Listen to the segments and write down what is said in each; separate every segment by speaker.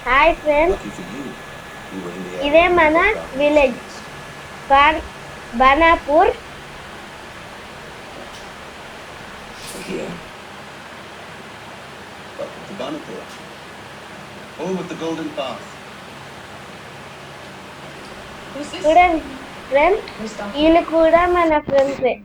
Speaker 1: Hi friends, ఇదే మన village Banapur. చూడండి ఫ్రెండ్స్, వీళ్ళు కూడా మన ఫ్రెండ్సే.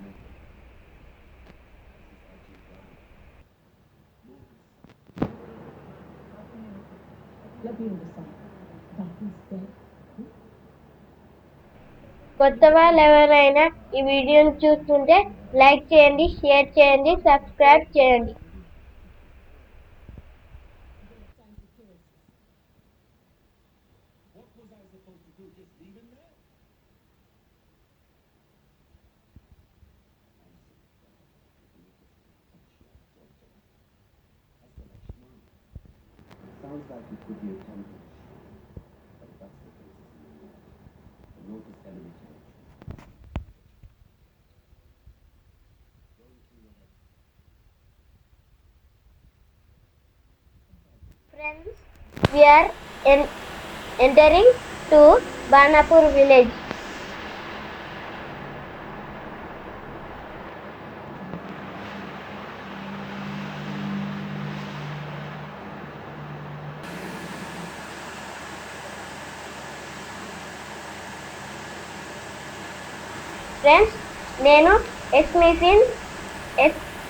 Speaker 1: కొత్త వాళ్ళు ఎవరైనా ఈ వీడియోని చూస్తుంటే లైక్ చేయండి, షేర్ చేయండి, సబ్స్క్రైబ్ చేయండి. Friends, we are entering to Banapur village. Friends, నేను ఎస్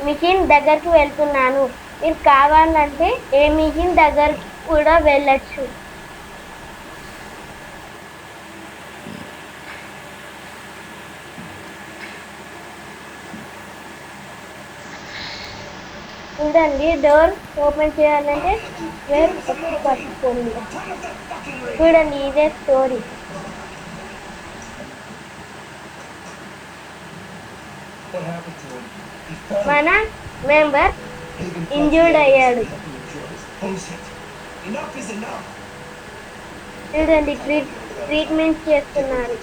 Speaker 1: మిషన్ దగ్గరికి వెళ్తున్నాను. మీరు కావాలంటే ఏ మిషన్ దగ్గరికి కూడా వెళ్ళచ్చు. చూడండి, డోర్ ఓపెన్ చేయాలంటే పట్టుకోండి. చూడండి, ఇదే స్టోరీ. మన మెంబర్ ఇంజూర్డ్ అయ్యాడు. చూడండి, ట్రీట్మెంట్ చేస్తున్నారు.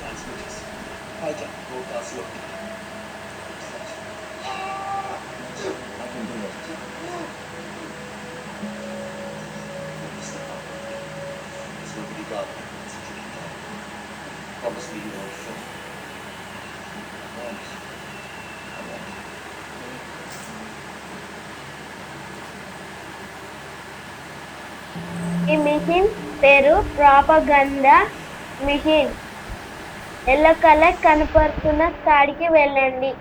Speaker 1: ఈ మిషన్ పేరు ప్రాపగండా మిషన్. ఎల్లో కలర్ కనపడుతున్న కాడికి వెళ్ళండి.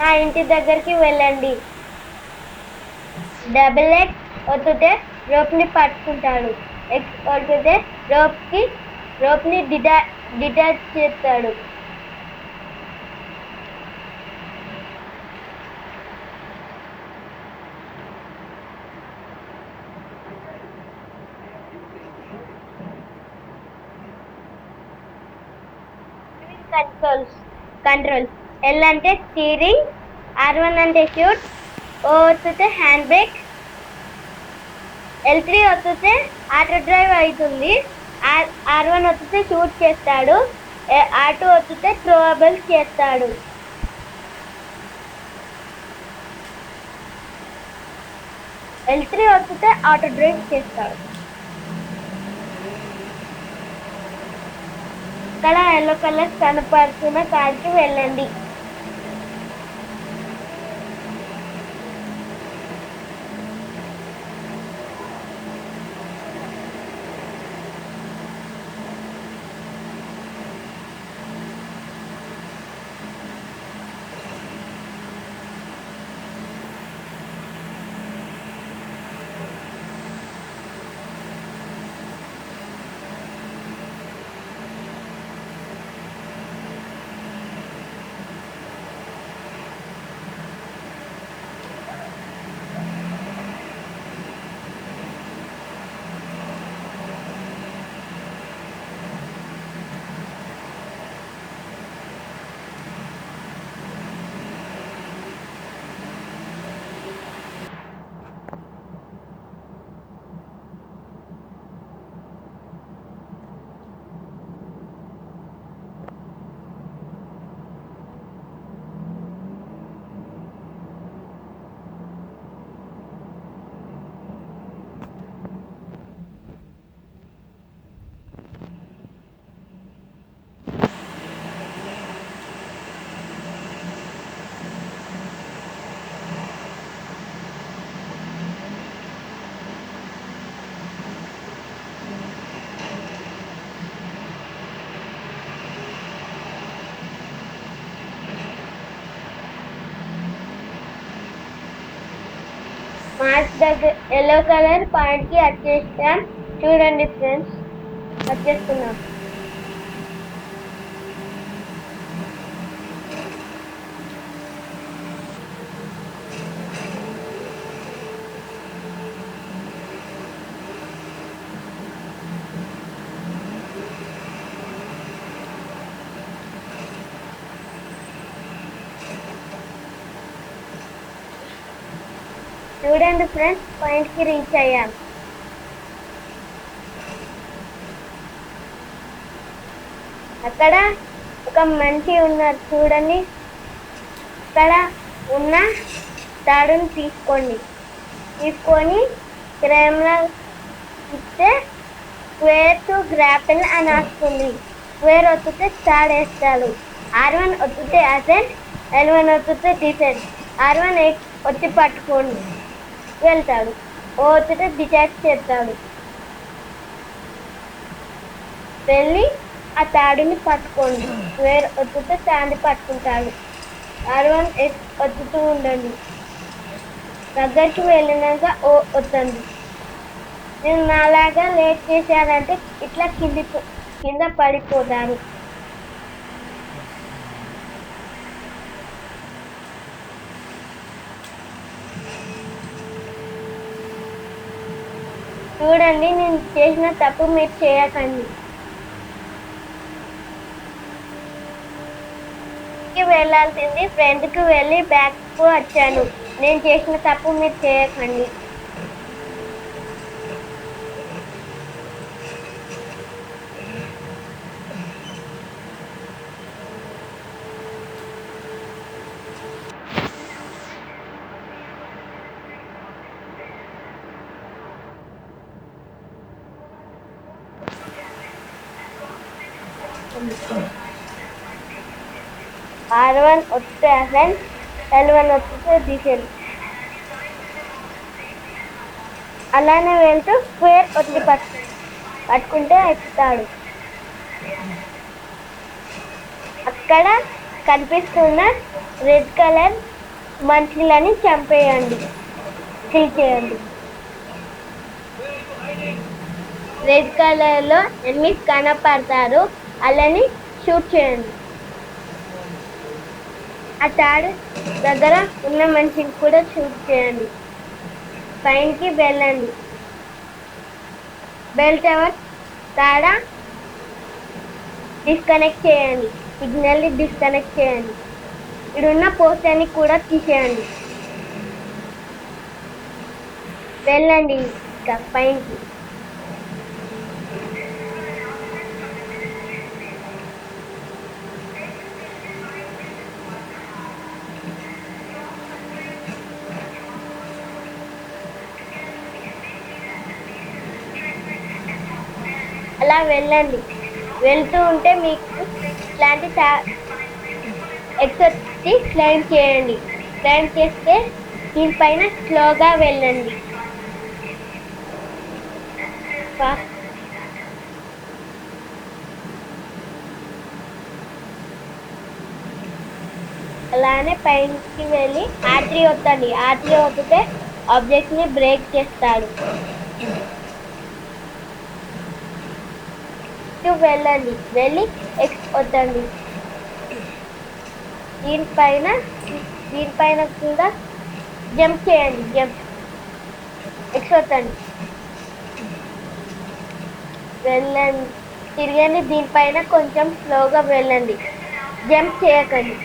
Speaker 1: ఆ ఇంటి దగ్గరికి వెళ్ళండి. డబుల్ ఎక్స్ ఒత్తితే రోప్ని పట్టుకుంటాడు. ఎక్స్ ఒత్తితే రోప్ని డిటాచ్ చేస్తాడు. కంట్రోల్స్ ఎల్ అంటే స్టీరింగ్, R1 అంటే షూట్, O ఒత్తితే హ్యాండ్ బ్రేక్, L3 ఒత్తితే ఆటో డ్రైవ్ అవుతుంది, R1 ఒత్తితే షూట్ చేస్తాడు, R2 ఒత్తితే థ్రోవబుల్ చేస్తాడు. L3 ఒత్తితే ఆటో డ్రైవ్ చేస్తాడు. ఇక్కడ ఎల్లో కలర్ కనపడుతున్న కాడికి వెళ్ళండి. మార్క్ దగ్గర ఎల్లో కలర్ పాయింట్ కి వచ్చేస్తాం. చూడండి ఫ్రెండ్స్, వచ్చేస్తున్నాం. చూడండి ఫ్రెండ్స్, పాయింట్ కి రీచ్ అయ్యాం. అక్కడ ఒక మనిషి ఉన్నారు చూడండి. అక్కడ ఉన్న తాడుని తీసుకొని కెమెరా ఇస్తే స్క్వేర్ టు గ్రాపిల్ అని వస్తుంది. స్క్వేర్ ఒత్తితే తాడు వేస్తాడు. R1 ఒత్తితే assigned, L1 ఒత్తితే decent. R1 వచ్చి పట్టుకోండి వెళ్తాడు. ఓ ఒత్తితే డిటాచ్ చేస్తాడు. వెళ్ళి ఆ తాడుని పట్టుకోండి. స్క్వేర్ ఒత్తితే తాడుని పట్టుకుంటాడు. R1 ఒత్తుతూ ఉండండి. దగ్గరికి వెళ్ళినాక ఓ ఒత్తండి. నేను నాలాగా లేట్ చేశానంటే ఇట్లా కింద పడిపోతాను. చూడండి, నేను చేసిన తప్పు మీరు చేయకండి. వెళ్ళాల్సింది ఫ్రంట్ కి వెళ్ళి బ్యాక్ కు వచ్చాను. నేను చేసిన తప్పు మీరు చేయకండి. R1 ఒత్తితే assigned, L1 ఒత్తితే decent. అలానే వెళ్తూ స్క్వేర్ ఒత్తి పట్టుకుంటే ఎక్కుతాడు. అక్కడ కనిపిస్తున్న రెడ్ కలర్ మనుషులని చంపేయండి. కిల్ చేయండి. రెడ్ కలర్ లో ఎనిమిస్ కనపడతారు. అలాని షూట్ చేయండి. ఆ తాడు దగ్గర ఉన్న మనిషిని కూడా షూట్ చేయండి. పైనకి వెళ్ళండి. బెల్ టవర్ తాడ డిస్కనెక్ట్ చేయండి. సిగ్నల్ ని డిస్కనెక్ట్ చేయండి. ఇక్కడున్న పోస్టర్ని కూడా తీసేయండి. వెళ్ళండి ఇంకా పైనకి. అలా వెళ్ళండి. వెళ్తూ ఉంటే మీకు ఇట్లాంటి ఎక్సెప్ట్ క్లైమ్ చేయండి. క్లైమ్ చేస్తే దీనిపైన స్లోగా వెళ్ళండి. అలానే పైకి వెళ్ళి R3 వద్దండి. R3 వద్దితే ఆబ్జెక్ట్ ని బ్రేక్ చేస్తాడు. వెళ్ళండి. వెళ్ళి X వద్దండి. దీనిపైన కూడా జంప్ చేయండి. జంప్ X వద్దండి. వెళ్ళండి. తిరగండి. దీనిపైన కొంచెం స్లోగా వెళ్ళండి. జంప్ చేయకండి.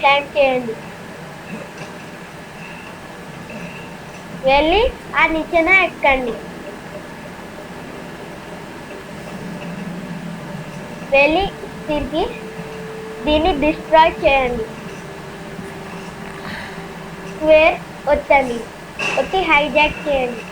Speaker 1: క్లైమ్ చేయండి. వెళ్ళి ఆ నిచ్చెన ఎక్కండి. వెళ్ళి తిరిగి దీన్ని డిస్ట్రాయ్ చేయండి. స్క్వేర్ ఒత్తండి. ఒత్తి హైజాక్ చేయండి.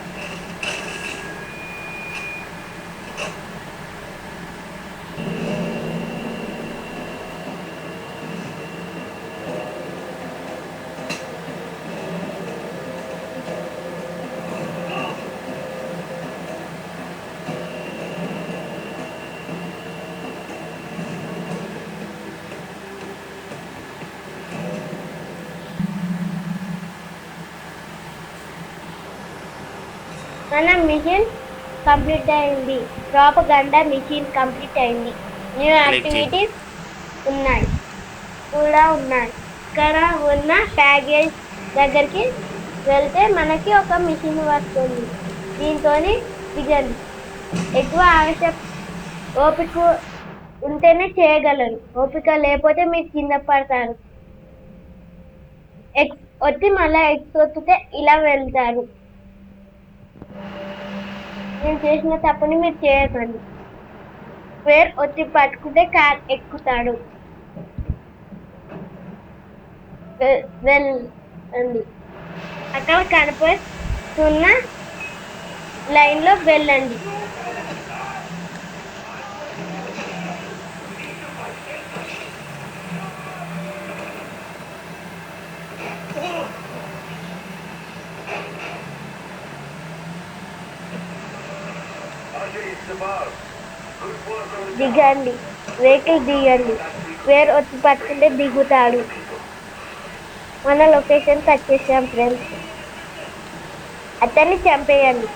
Speaker 1: మన మిషన్ కంప్లీట్ అయింది. ప్రాపగండా మిషన్ కంప్లీట్ అయింది. న్యూ
Speaker 2: సెలెక్ట్ చేయి.
Speaker 1: యాక్టివిటీస్ ఉన్నాయి కూడా ఉన్నాయి. ఇక్కడ ఉన్న ప్యాకేజ్ దగ్గరికి వెళ్తే మనకి ఒక మిషన్ వస్తుంది. దీంతో దిగండి. ఎక్కువ ఓపిక ఉంటేనే చేయగలరు. ఓపిక లేకపోతే మీరు కింద పడతారు. ఎక్స్ వచ్చి మళ్ళీ ఎక్స్ ఒత్తితే ఇలా వెళ్తారు. నేను చేసిన తప్పుని మీరు చేయకండి. స్క్వేర్ వచ్చి పట్టుకుంటే కార్ ఎక్కుతాడు. వెళ్ళండి. అక్కడ కనిపిస్తున్న లైన్ లో వెళ్ళండి. దిగండి. వెహికల్ దిగండి. స్క్వేర్ వచ్చి పట్టుకుంటే దిగుతాడు. మన లొకేషన్ టచ్ చేసాం ఫ్రెండ్స్. అతన్ని చంపేయండి.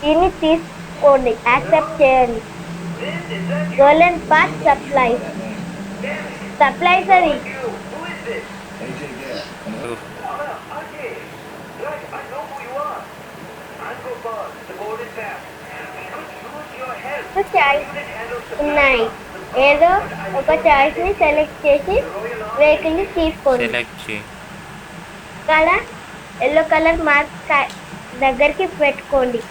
Speaker 1: దీన్ని తీసుకోండి. యాక్సెప్ట్ చేయండి. గోల్డెన్ పాత్ సప్లైస్ అది. చాయిస్ ఉన్నాయి. ఏదో ఒక చాయిస్ ని సెలెక్ట్ చేసి వెహికల్ ని తీసుకోండి.
Speaker 2: సెలెక్ట్ చేయి.
Speaker 1: ఇక్కడ ఎల్లో కలర్ మార్క్ దగ్గరికి పెట్టుకోండి.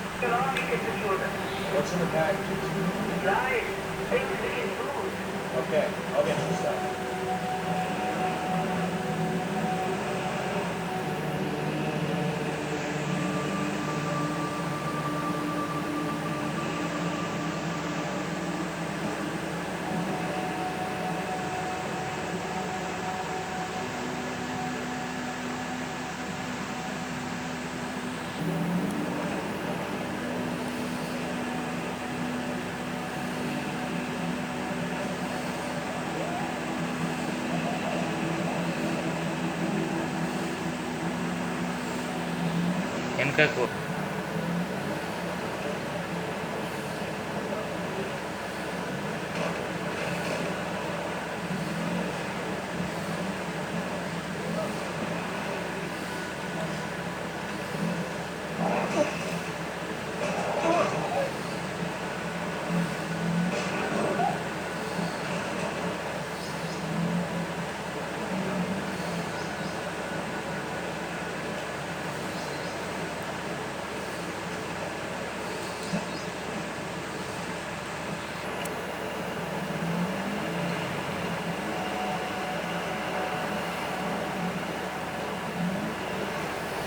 Speaker 2: వెనకకు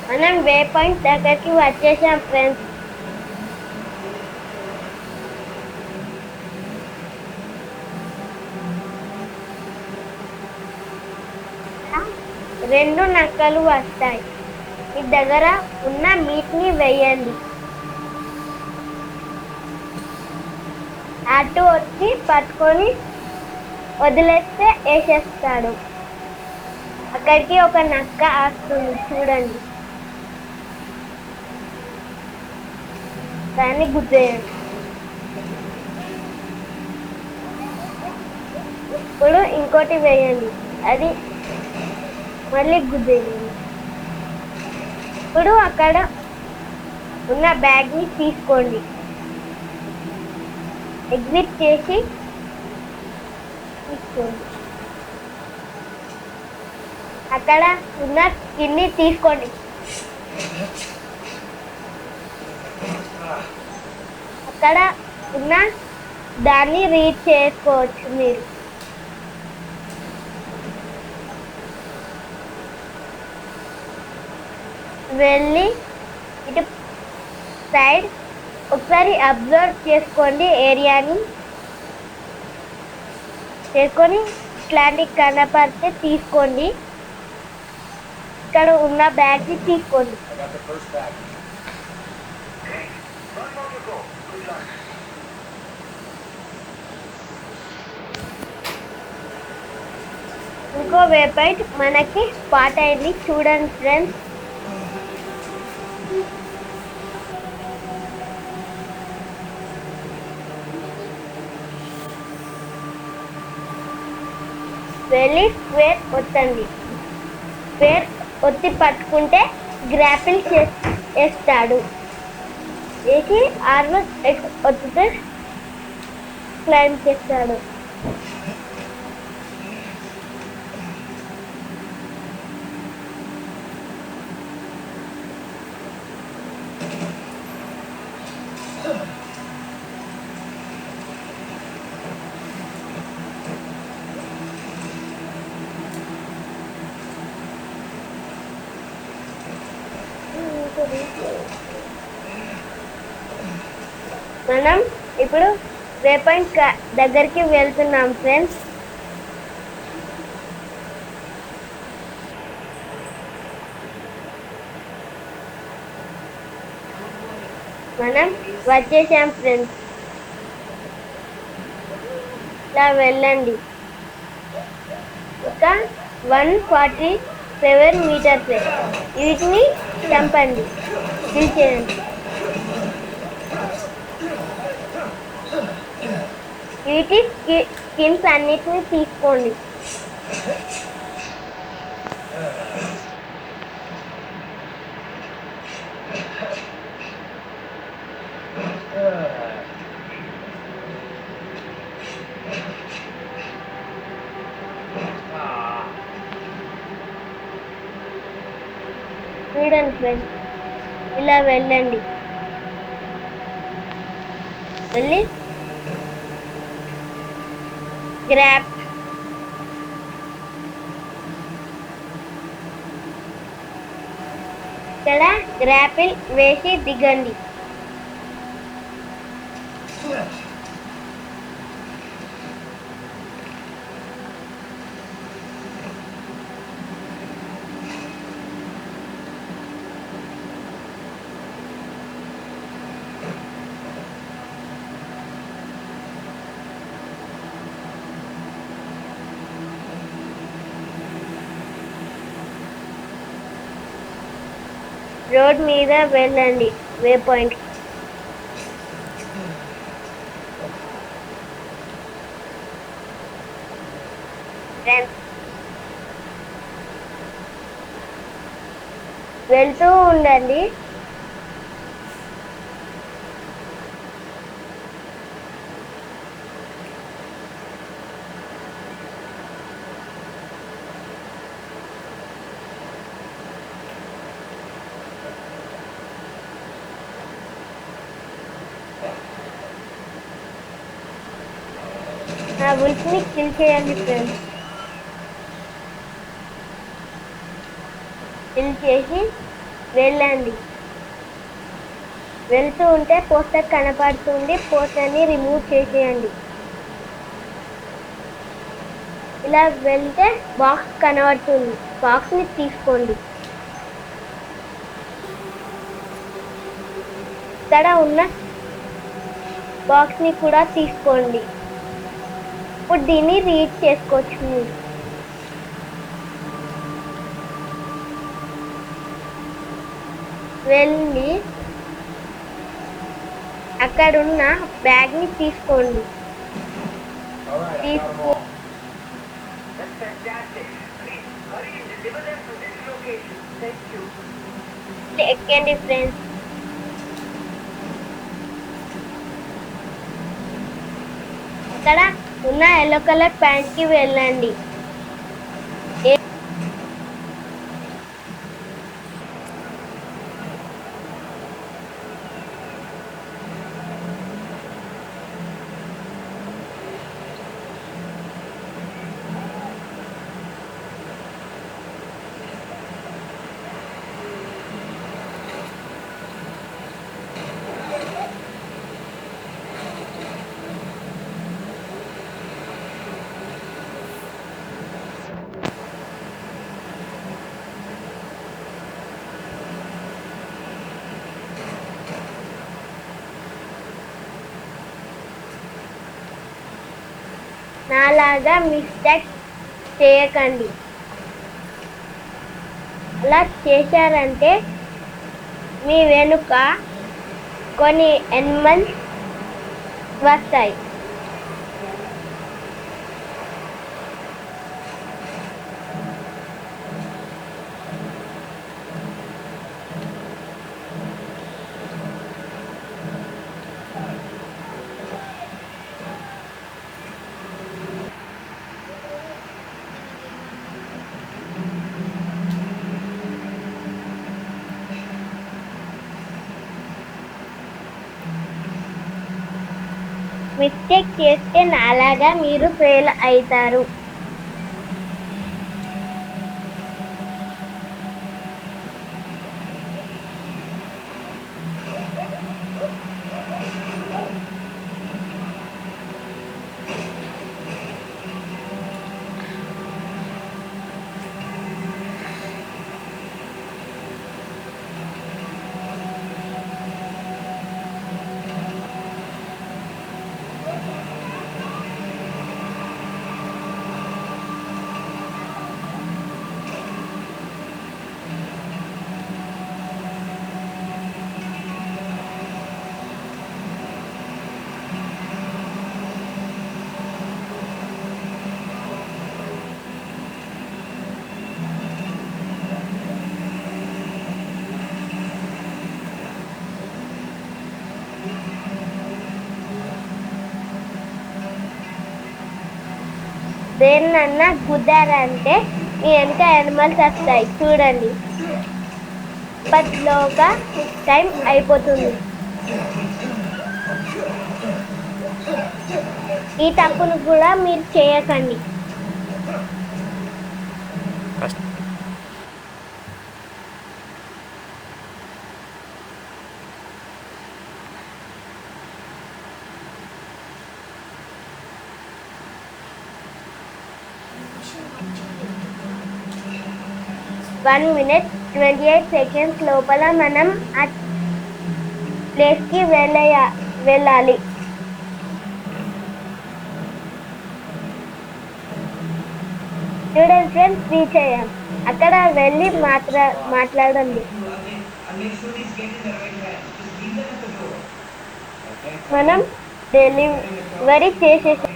Speaker 2: మనం వే పాయింట్ దగ్గరికి వచ్చేసాం ఫ్రెండ్స్. రెండు నక్కలు వస్తాయి. మీ దగ్గర ఉన్న మీట్ ని వేయండి. అటు వచ్చి పట్టుకొని వదిలేస్తే వేసేస్తాడు. అక్కడికి ఒక నక్క వస్తుంది చూడండి. దాన్ని గుద్దేయండి. ఇప్పుడు ఇంకోటి వేయండి. అది మళ్ళీ గుద్దేయండి. ఇప్పుడు అక్కడ ఉన్న బ్యాగ్ ని తీసుకోండి. ఎగ్జిట్ చేసి తీసుకోండి. అక్కడ ఉన్న స్కిన్ని తీసుకోండి. అక్కడ ఉన్న దాన్ని రీడ్ చేసుకోవచ్చు మీరు. వెళ్ళి ఇటు సైడ్ ఒకసారి అబ్జర్వ్ చేసుకోండి ఏరియాని. చేసుకొని ఇట్లాంటి కనపడితే తీసుకోండి. ఇక్కడ ఉన్న బ్యాగ్ ని తీసుకోండి.
Speaker 1: ఇంకో వే పాయింట్ మనకి స్పాట్ అయింది, చూడండి ఫ్రెండ్స్. వెళ్ళి స్క్వేర్ ఒత్తండి. స్క్వేర్ ఒత్తి పట్టుకుంటే గ్రాపిల్ వేస్తాడు. వేసి ఆర్ను ఒత్తితే క్లైమ్ చేస్తాడు. మనం ఇప్పుడు వే పాయింట్ దగ్గరికి వెళ్తున్నాం ఫ్రెండ్స్. మనం వచ్చేసాం ఫ్రెండ్స్. ఇలా వెళ్ళండి. ఒక 147 మీటర్స్. వీటిని చంపండి, తీసేయండి. వీటి స్కిన్స్ అన్నిటిని తీసుకోండి. చూడండి ఫ్రెండ్స్, ఇలా వెళ్ళండి. వెళ్ళి గ్రాప్ ఇక్కడ గ్రాపిల్ వేసి దిగండి. రోడ్ మీద వెళ్ళండి వే పాయింట్. వెళ్తూ ఉండండి. ఆ ఉల్ఫ్ని కిల్ చేయండి ఫ్రెండ్స్. కిల్ చేసి వెళ్ళండి. వెళ్తూ ఉంటే పోస్టర్ కనపడుతుంది, పోస్టర్ని రిమూవ్ చేసేయండి. ఇలా వెళ్తే బాక్స్ కనబడుతుంది, బాక్స్ని తీసుకోండి. ఇక్కడ ఉన్న బాక్స్ని కూడా తీసుకోండి. ఇప్పుడు దీన్ని రీడ్ చేసుకోవచ్చు మీరు. వెళ్ళి అక్కడున్న బ్యాగ్ని తీసుకోండి. ఎక్కండి ఫ్రెండ్స్. ఇక్కడ ఉన్న ఎల్లో కలర్ ప్యాంట్కి వెళ్ళండి. నాలాగా మిస్టేక్
Speaker 2: చేయకండి. అలా చేశారంటే మీ వెనుక కొన్ని ఎనిమల్స్ వస్తాయి. మిస్టేక్ చేస్తే నాలాగా మీరు ఫెయిల్ అవుతారు. దేన్నన్నా గుద్దారంటే మీ వెనక యానిమల్స్ వస్తాయి. చూడండి, ఇప్పట్లోగా టైం అయిపోతుంది. ఈ తప్పును కూడా మీరు చేయకండి. వన్ మినిట్ 28 సెకండ్స్ లోపల మనం ఆ ప్లేస్కి వెళ్ళాలి. చూడండి ఫ్రెండ్స్, రీచ్ అయ్యాం. అక్కడ వెళ్ళి మాట్లాడండి. మనం డెలివరీ చేసేసి